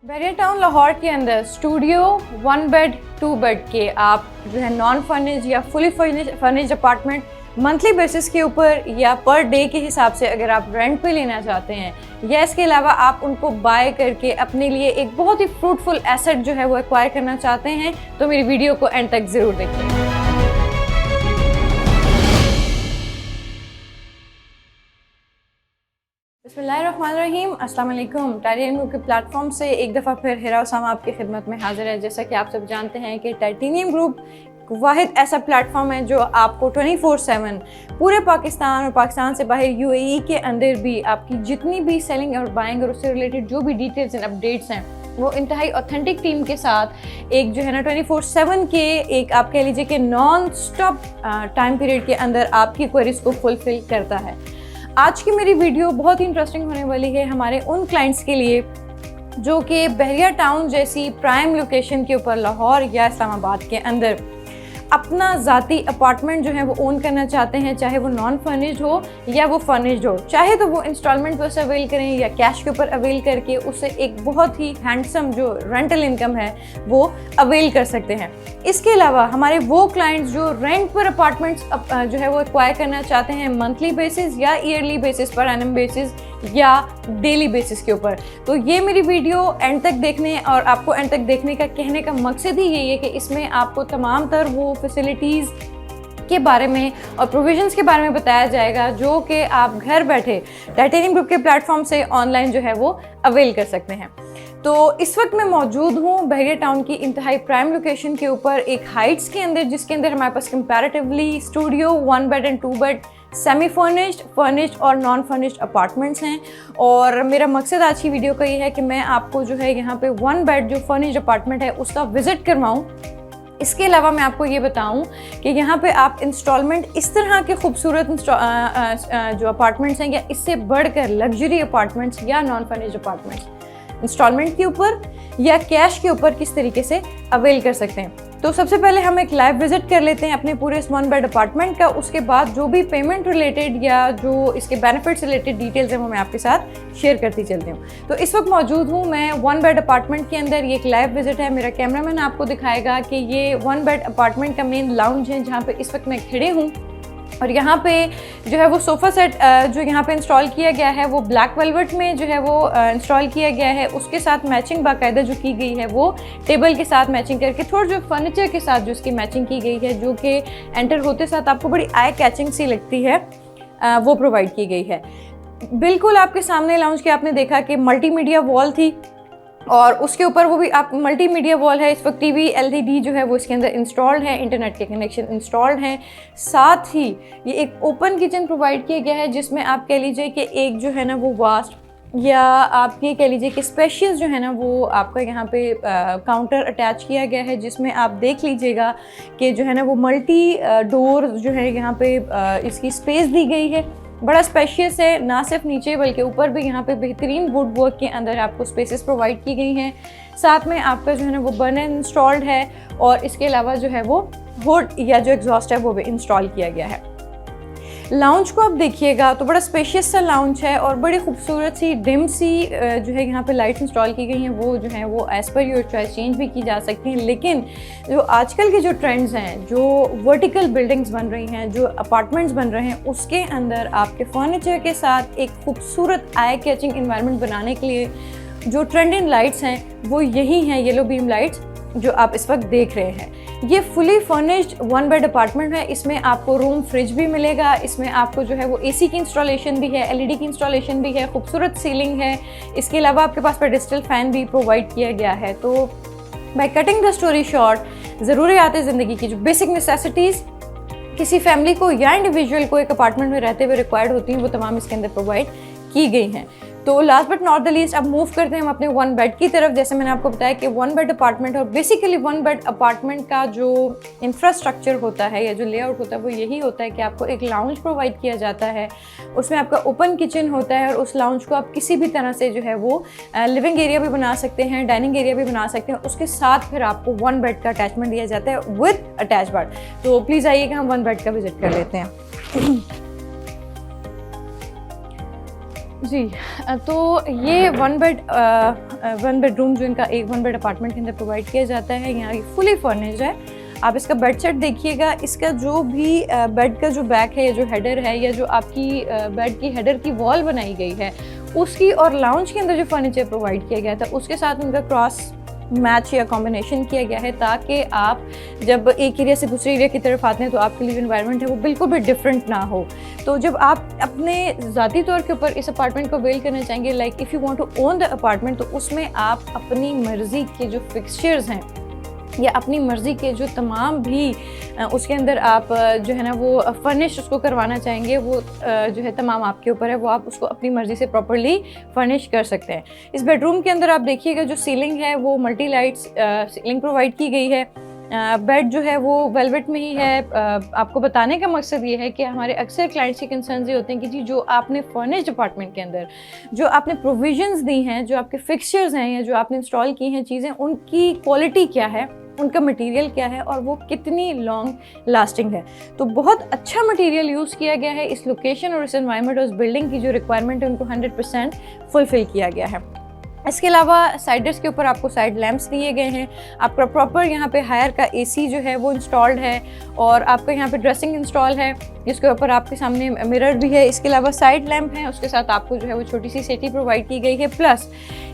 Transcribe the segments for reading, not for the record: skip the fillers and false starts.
Bairiya town Lahore के अंदर studio 1 bed 2 bed के आप जो है नॉन फर्निश्ड या fully furnished apartment monthly basis के ऊपर या पर डे के हिसाब से अगर आप रेंट पे लेना चाहते हैं या इसके अलावा आप उनको बाय करके अपने लिए एक बहुत ही फ्रूटफुल एसेट जो है वो एक्वायर करना चाहते हैं तो मेरी वीडियो को एंड तक ज़रूर देखिए। बिस्मिल्लाहिर्रहमानिर्रहीम, अस्सलाम वालेकुम। टाइटेनियम ग्रुप के प्लेटफॉर्म से एक दफ़ा फिर हिरा उसामा आपकी खिदमत में हाजिर है। जैसा कि आप सब जानते हैं कि टाइटेनियम ग्रुप वाहिद ऐसा प्लेटफॉर्म है जो आपको 24/7 पूरे पाकिस्तान और पाकिस्तान से बाहर यूएई के अंदर भी आपकी जितनी भी सेलिंग और बाइंग और उससे रिलेटेड जो भी डिटेल्स एंड अपडेट्स हैं वो इंतहाई ऑथेंटिक टीम के साथ एक जो है ना 24/7 के एक आप कह लीजिए कि नॉन स्टॉप टाइम पीरियड के अंदर आपकी क्वेरीज को फुलफिल करता है। आज की मेरी वीडियो बहुत ही इंटरेस्टिंग होने वाली है हमारे उन क्लाइंट्स के लिए जो कि बैरिया टाउन जैसी प्राइम लोकेशन के ऊपर लाहौर या इस्लामाबाद के अंदर अपना ज़ाती अपार्टमेंट जो है वो ओन करना चाहते हैं, चाहे वो नॉन फर्निश्ड हो या वो फर्निश्ड हो, चाहे तो वो इंस्टॉलमेंट पर से अवेल करें या कैश के ऊपर अवेल करके उससे एक बहुत ही हैंडसम जो रेंटल इनकम है वो अवेल कर सकते हैं। इसके अलावा हमारे वो क्लाइंट्स जो रेंट पर अपार्टमेंट्स जो है वो एक्वायर करना चाहते हैं मंथली बेसिस या yearly basis per annum basis या डेली बेसिस के ऊपर, तो ये मेरी वीडियो एंड तक देखने और आपको एंड तक देखने का कहने का मकसद ही यही है कि इसमें आपको तमाम तर वो फैसिलिटीज़ के बारे में और प्रोविजंस के बारे में बताया जाएगा जो कि आप घर बैठे टाइटेनियम ग्रुप के प्लेटफॉर्म से ऑनलाइन जो है वो अवेल कर सकते हैं। तो इस वक्त मैं मौजूद हूँ बैरिया टाउन की इंतहाई प्राइम लोकेशन के ऊपर एक हाइट्स के अंदर, जिसके अंदर हमारे पास comparatively studio 1 bed and 2 bed semi furnished, furnished और नॉन फर्निश्ड अपार्टमेंट्स हैं। और मेरा मकसद आज की वीडियो का ये है कि मैं आपको जो है यहाँ पे 1 बेड जो फर्निश्ड अपार्टमेंट है उसका विजिट करवाऊँ। इसके अलावा मैं आपको ये बताऊं कि यहाँ पे आप इंस्टॉलमेंट इस तरह के खूबसूरत जो अपार्टमेंट्स हैं या इससे बढ़कर लग्जरी अपार्टमेंट्स या नॉन फर्निश्ड अपार्टमेंट्स इंस्टॉलमेंट के ऊपर या कैश के ऊपर किस तरीके से अवेल कर सकते हैं। तो सबसे पहले हम एक लाइव विजिट कर लेते हैं अपने पूरे इस 1 बेड अपार्टमेंट का। उसके बाद जो भी पेमेंट रिलेटेड या जो इसके बेनिफिट्स रिलेटेड डिटेल्स हैं वो मैं आपके साथ शेयर करती चलती हूँ। तो इस वक्त मौजूद हूँ मैं 1 बेड अपार्टमेंट के अंदर। ये एक लाइव विजिट है। मेरा कैमरामैन आपको दिखाएगा कि ये 1 बेड अपार्टमेंट का मेन लाउंज है जहाँ पे इस वक्त मैं खड़े हूँ। और यहाँ पे जो है वो सोफ़ा सेट जो यहाँ पे इंस्टॉल किया गया है वो ब्लैक वेलवेट में जो है वो इंस्टॉल किया गया है। उसके साथ मैचिंग बाकायदा जो की गई है वो टेबल के साथ मैचिंग करके थोड़ा जो फर्नीचर के साथ जो इसकी मैचिंग की गई है जो कि एंटर होते साथ आपको बड़ी आई कैचिंग सी लगती है वो प्रोवाइड की गई है। बिल्कुल आपके सामने लाउंज के आपने देखा कि मल्टीमीडिया वॉल थी और उसके ऊपर वो भी आप मल्टीमीडिया वॉल है। इस वक्त टीवी एलईडी जो है वो इसके अंदर इंस्टॉल्ड है, इंटरनेट के कनेक्शन इंस्टॉल्ड हैं। साथ ही ये एक ओपन किचन प्रोवाइड किया गया है जिसमें आप कह लीजिए कि एक जो है ना वो वास्ट या आप ये कह लीजिए कि स्पेशियस जो है ना वो आपका यहाँ पे काउंटर अटैच किया गया है जिसमें आप देख लीजिएगा कि जो है ना वो मल्टी डोर जो है यहाँ पे इसकी स्पेस दी गई है। बड़ा स्पेशियस है, ना सिर्फ नीचे बल्कि ऊपर भी यहाँ पे बेहतरीन वुड वर्क के अंदर आपको स्पेसेस प्रोवाइड की गई हैं। साथ में आपका जो है ना वो बर्नर इंस्टॉल्ड है और इसके अलावा जो है वो हुड या जो एग्जॉस्ट है वो भी इंस्टॉल किया गया है। लाउंज को आप देखिएगा तो बड़ा स्पेशियस सा लाउंज है और बड़ी खूबसूरत सी डिम सी जो है यहाँ पे लाइट्स इंस्टॉल की गई हैं। वो जो है वो as per your choice change भी की जा सकती हैं। लेकिन जो आजकल के जो ट्रेंड्स हैं, जो वर्टिकल बिल्डिंग्स बन रही हैं, जो अपार्टमेंट्स बन रहे हैं, उसके अंदर आपके फर्नीचर के साथ एक खूबसूरत आई कैचिंग इन्वायरमेंट बनाने के लिए जो ट्रेंडिंग लाइट्स हैं वो यही हैं, येलो बीम लाइट्स जो आप इस वक्त देख रहे हैं। ये फुली फर्निश्ड 1 बेड अपार्टमेंट है। इसमें आपको रूम फ्रिज भी मिलेगा, इसमें आपको जो है वो एसी की इंस्टॉलेशन भी है, एलईडी की इंस्टॉलेशन भी है, खूबसूरत सीलिंग है। इसके अलावा आपके पास पेडेस्टल फैन भी प्रोवाइड किया गया है। तो by cutting the story short, ज़रूरियात ज़िंदगी की जो बेसिक नेसेसिटीज़ किसी फैमिली को या इंडिविजुअल को एक अपार्टमेंट में रहते हुए रिक्वायर्ड होती हैं वो तमाम इसके अंदर प्रोवाइड की गई हैं। तो last but not the least अब मूव करते हैं हम अपने 1 बेड की तरफ। जैसे मैंने आपको बताया कि 1 बेड अपार्टमेंट और बेसिकली 1 बेड अपार्टमेंट का जो इंफ्रास्ट्रक्चर होता है या जो लेआउट होता है वो यही होता है कि आपको एक लाउंज प्रोवाइड किया जाता है। उसमें आपका ओपन किचन होता है और उस लाउंज को आप किसी भी तरह से जो है वो लिविंग एरिया भी बना सकते हैं, डाइनिंग एरिया भी बना सकते हैं। उसके साथ फिर आपको 1 बेड का अटैचमेंट दिया जाता है विद अटैच बाथ। तो प्लीज़ आइएगा हम 1 बेड का विजिट कर लेते हैं। जी, तो ये वन बेडरूम जो इनका एक वन बेड अपार्टमेंट के अंदर प्रोवाइड किया जाता है, यहाँ ये फुली फर्निश्ड है। आप इसका बेड सेट देखिएगा, इसका जो भी बेड का जो बैक है, जो हेडर है, या जो आपकी बेड की हेडर की वॉल बनाई गई है उसकी, और लाउंज के अंदर जो फर्नीचर प्रोवाइड किया गया था उसके साथ उनका क्रॉस मैच या कॉम्बिनेशन किया गया है, ताकि आप जब एक एरिया से दूसरे एरिया की तरफ आते हैं तो आपकी लिव एनवायरनमेंट है वो बिल्कुल भी डिफरेंट ना हो। तो जब आप अपने ज़ाती तौर के ऊपर इस अपार्टमेंट को अवेल करना चाहेंगे, like if you want to own the apartment, तो उसमें आप अपनी मर्ज़ी के जो फिक्सचर्स हैं या अपनी मर्ज़ी के जो तमाम भी उसके अंदर आप जो है ना वो फर्निश उसको करवाना चाहेंगे, वो जो है तमाम आपके ऊपर है, वो आप उसको अपनी मर्ज़ी से प्रॉपर्ली फर्निश कर सकते हैं। इस बेडरूम के अंदर आप देखिएगा जो सीलिंग है वो मल्टी लाइट्स सीलिंग प्रोवाइड की गई है। बेड जो है वो वेलवेट में ही है। आपको बताने का मकसद ये है कि हमारे अक्सर क्लाइंट्स के कंसर्न ये होते हैं कि जी जो आपने फर्निश्ड अपार्टमेंट के अंदर जो आपने प्रोविजंस दी हैं, जो आपके फिक्सचर्स हैं या जो आपने इंस्टॉल की हैं चीज़ें, उनकी क्वालिटी क्या है, उनका मटेरियल क्या है और वो कितनी लॉन्ग लास्टिंग है। तो बहुत अच्छा मटेरियल यूज़ किया गया है। इस लोकेशन और इस एनवायरनमेंट और इस बिल्डिंग की जो रिक्वायरमेंट है उनको 100% फुलफिल किया गया है। इसके अलावा साइडर्स के ऊपर आपको साइड लैंप्स दिए गए हैं। आपका प्रॉपर यहाँ पे हायर का एसी जो है वो इंस्टॉल्ड है, और आपका यहाँ पे ड्रेसिंग इंस्टॉल है जिसके ऊपर आपके सामने मिरर भी है। इसके अलावा साइड लैंप है, उसके साथ आपको जो है वो छोटी सी सेटी प्रोवाइड की गई है। प्लस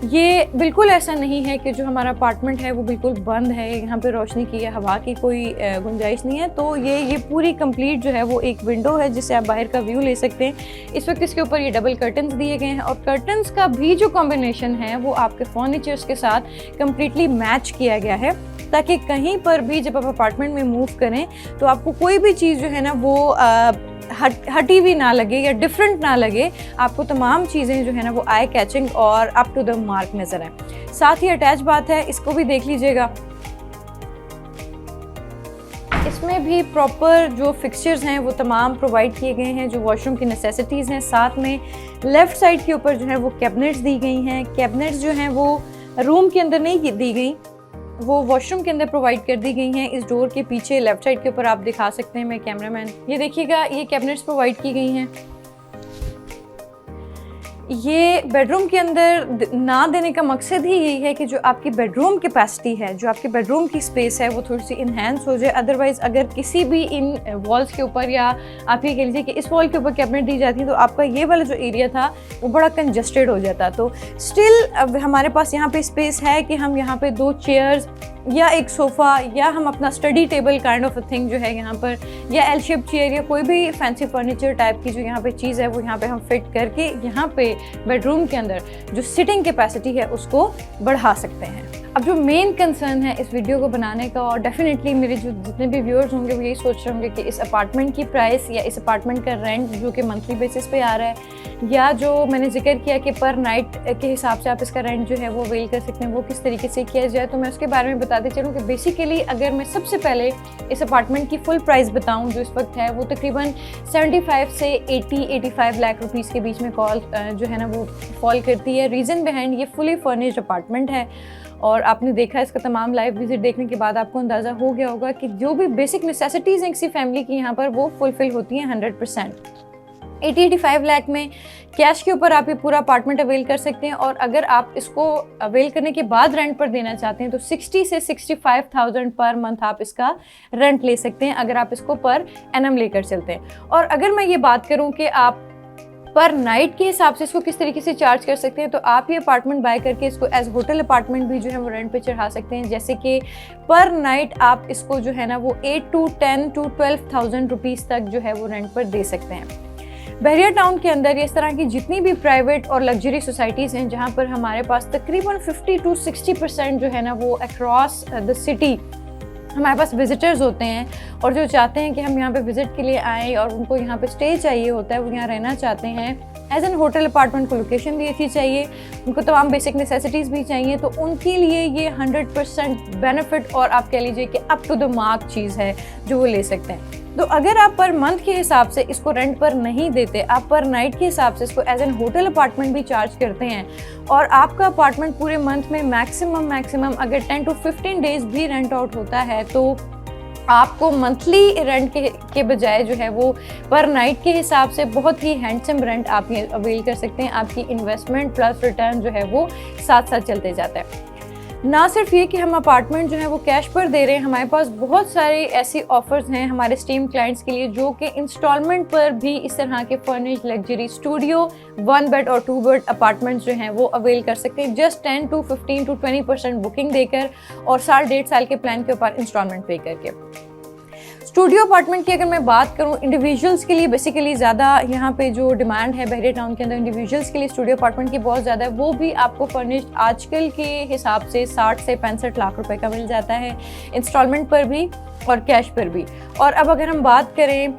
ये बिल्कुल ऐसा नहीं है कि जो हमारा अपार्टमेंट है वो बिल्कुल बंद है, यहाँ पे रोशनी की या हवा की कोई गुंजाइश नहीं है। तो ये पूरी कंप्लीट जो है वो एक विंडो है जिससे आप बाहर का व्यू ले सकते हैं। इस वक्त इसके ऊपर ये डबल कर्टन्स दिए गए हैं, और कर्टन्स का भी जो कॉम्बिनेशन है वो आपके फर्नीचर्स के साथ कम्प्लीटली मैच किया गया है, ताकि कहीं पर भी जब आप अपार्टमेंट में मूव करें तो आपको कोई भी चीज़ जो है ना वो हटी हुई ना लगे या डिफरेंट ना लगे। आपको तमाम चीज़ें जो है ना वो आई कैचिंग और अप टू द मार्क नज़र आए। साथ ही अटैच बात है, इसको भी देख लीजिएगा। इसमें भी प्रॉपर जो फिक्सचर्स हैं वो तमाम प्रोवाइड किए गए हैं, जो वॉशरूम की नेसेसिटीज़ हैं। साथ में लेफ़्ट साइड के ऊपर जो है वो कैबिनेट्स दी गई हैं। कैबिनेट्स जो हैं वो रूम के अंदर नहीं दी गई, वो वॉशरूम के अंदर प्रोवाइड कर दी गई हैं। इस डोर के पीछे लेफ़्ट साइड के ऊपर आप दिखा सकते हैं, मैं कैमरामैन, ये देखिएगा, ये कैबिनेट्स प्रोवाइड की गई हैं। ये बेडरूम के अंदर ना देने का मकसद ही यही है कि जो आपकी बेडरूम कैपेसिटी है, जो आपकी बेडरूम की स्पेस है वो थोड़ी सी इन्हेंस हो जाए। अदरवाइज़ अगर किसी भी इन वॉल्स के ऊपर, या आप ये कह लीजिए कि इस वॉल के ऊपर कैबिनेट दी जाती है, तो आपका ये वाला जो एरिया था वो बड़ा कंजस्टेड हो जाता। तो स्टिल अब हमारे पास यहाँ पे स्पेस है कि हम यहाँ पे 2 चेयर्स या एक सोफ़ा या हम अपना study table kind of a thing जो है यहाँ पर, या एल शेप चेयर या कोई भी फैंसी फर्नीचर टाइप की जो यहाँ पे चीज़ है वो यहाँ पे हम फिट करके यहाँ पे बेडरूम के अंदर जो सिटिंग कैपेसिटी है उसको बढ़ा सकते हैं। अब जो मेन कंसर्न है इस वीडियो को बनाने का, और डेफिनेटली मेरे जो जितने भी व्यूअर्स होंगे वो यही सोच रहे होंगे कि इस अपार्टमेंट की प्राइस या इस अपार्टमेंट का रेंट जो कि मंथली बेसिस पे आ रहा है, या जो मैंने जिक्र किया कि पर नाइट के हिसाब से आप इसका रेंट जो है वो अवेल कर सकते हैं, वो किस तरीके से किया जाए। तो मैं उसके बारे में बताते चलूँ कि बेसिकली अगर मैं सबसे पहले इस अपार्टमेंट की फुल प्राइस बताऊँ जो इस वक्त है, वो तकरीबन 75 से 80-85 लाख रुपीज़ के बीच में जो है ना वो फॉल करती है। रीज़न बिहाइंड, ये फुली फर्निश्ड अपार्टमेंट है, और आपने देखा इसका तमाम लाइव विजिट देखने के बाद आपको अंदाज़ा हो गया होगा कि जो भी बेसिक नेसेसिटीज़ हैं किसी फैमिली की यहाँ पर वो फुलफ़िल होती हैं 100%। 80-85 लाख में कैश के ऊपर आप ये पूरा अपार्टमेंट अवेल कर सकते हैं, और अगर आप इसको अवेल करने के बाद रेंट पर देना चाहते हैं तो 60 से 65,000 पर मंथ आप इसका रेंट ले सकते हैं, अगर आप इसको पर एनम लेकर चलते हैं। और अगर मैं ये बात करूँ कि आप पर नाइट के हिसाब से इसको किस तरीके से चार्ज कर सकते हैं, तो आप ये अपार्टमेंट बाय करके इसको एज होटल अपार्टमेंट भी जो है वो रेंट पे चढ़ा सकते हैं। जैसे कि पर नाइट आप इसको जो है ना वो 8 to 10 to 12,000 रुपीज़ तक जो है वो रेंट पर दे सकते हैं। बहरिया टाउन के अंदर इस तरह की जितनी भी प्राइवेट और लग्जरी सोसाइटीज़ हैं जहाँ पर हमारे पास तकरीबन 50 to 60% जो है ना वो अक्रॉस द सिटी हमारे पास विजिटर्स होते हैं, और जो चाहते हैं कि हम यहाँ पे विज़िट के लिए आएँ और उनको यहाँ पे स्टे चाहिए होता है, वो यहाँ रहना चाहते हैं एज एन होटल अपार्टमेंट को लोकेशन भी अच्छी चाहिए, उनको तमाम बेसिक नेसेसिटीज़ भी चाहिए, तो उनके लिए ये 100% बेनिफिट और आप कह लीजिए कि अप टू द मार्क चीज़ है जो वो ले सकते हैं। तो अगर आप पर मंथ के हिसाब से इसको रेंट पर नहीं देते, आप पर नाइट के हिसाब से इसको एज एन होटल अपार्टमेंट भी चार्ज करते हैं, और आपका अपार्टमेंट पूरे मंथ में मैक्सिमम अगर 10 to 15 डेज भी रेंट आउट होता है, तो आपको मंथली रेंट के बजाय जो है वो पर नाइट के हिसाब से बहुत ही हैंडसम रेंट आप ये अवेल कर सकते हैं। आपकी इन्वेस्टमेंट प्लस रिटर्न जो है वो साथ साथ चलते जाता है। ना सिर्फ ये कि हम अपार्टमेंट जो है वो कैश पर दे रहे हैं, हमारे पास बहुत सारे ऐसी ऑफर्स हैं हमारे स्टीम क्लाइंट्स के लिए जो कि इंस्टॉलमेंट पर भी इस तरह के फर्निश्ड लग्जरी स्टूडियो 1 बेड और 2 बेड अपार्टमेंट्स जो हैं वो अवेल कर सकते हैं जस्ट 10 to 15 to 20% बुकिंग देकर और साल 1.5 साल के प्लान के ऊपर इंस्टॉलमेंट पे करके। स्टूडियो अपार्टमेंट की अगर मैं बात करूं, इंडिविजुअल्स के लिए बेसिकली ज़्यादा यहाँ पे जो डिमांड है बहरिया टाउन के अंदर इंडिविजुअल्स के लिए स्टूडियो अपार्टमेंट की बहुत ज़्यादा है। वो भी आपको फर्निश्ड आजकल के हिसाब से 60 से 65 लाख रुपए का मिल जाता है इंस्टॉलमेंट पर भी और कैश पर भी। और अब अगर हम बात करें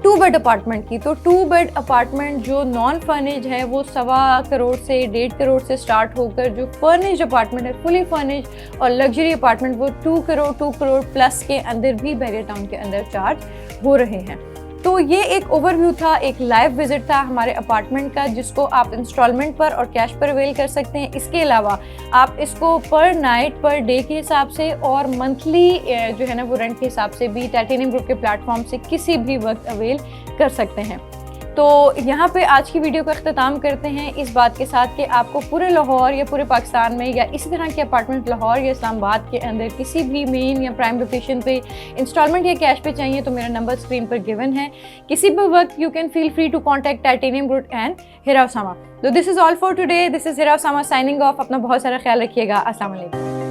2 बेड अपार्टमेंट की, तो 2 बेड अपार्टमेंट जो नॉन फर्निश्ड है वो 1.25 करोड़ से 1.5 करोड़ से स्टार्ट होकर जो फर्निश्ड अपार्टमेंट है फुली फर्निश्ड और लग्जरी अपार्टमेंट वो 2 करोड़ प्लस के अंदर भी बहरिया टाउन के अंदर चार्ज हो रहे हैं। तो ये एक ओवरव्यू था, एक लाइव विजिट था हमारे अपार्टमेंट का जिसको आप इंस्टॉलमेंट पर और कैश पर अवेल कर सकते हैं। इसके अलावा आप इसको पर नाइट पर डे के हिसाब से और मंथली जो है ना वो रेंट के हिसाब से भी टाइटेनियम ग्रुप के प्लेटफॉर्म से किसी भी वक्त अवेल कर सकते हैं। तो यहाँ पे आज की वीडियो का अख्ताम करते हैं इस बात के साथ कि आपको पूरे लाहौर या पूरे पाकिस्तान में या इसी तरह के अपार्टमेंट लाहौर या इस्लामाबाद के अंदर किसी भी मेन या प्राइम लोकेशन पे इंस्टॉलमेंट या कैश पे चाहिए तो मेरा नंबर स्क्रीन पर गिवन है। किसी भी वक्त you can feel free to contact Titanium Group and Hira Usama. तो this is all for today, this is Hira Usama signing off. अपना बहुत सारा ख्याल रखिएगा। अस्सलाम वालेकुम।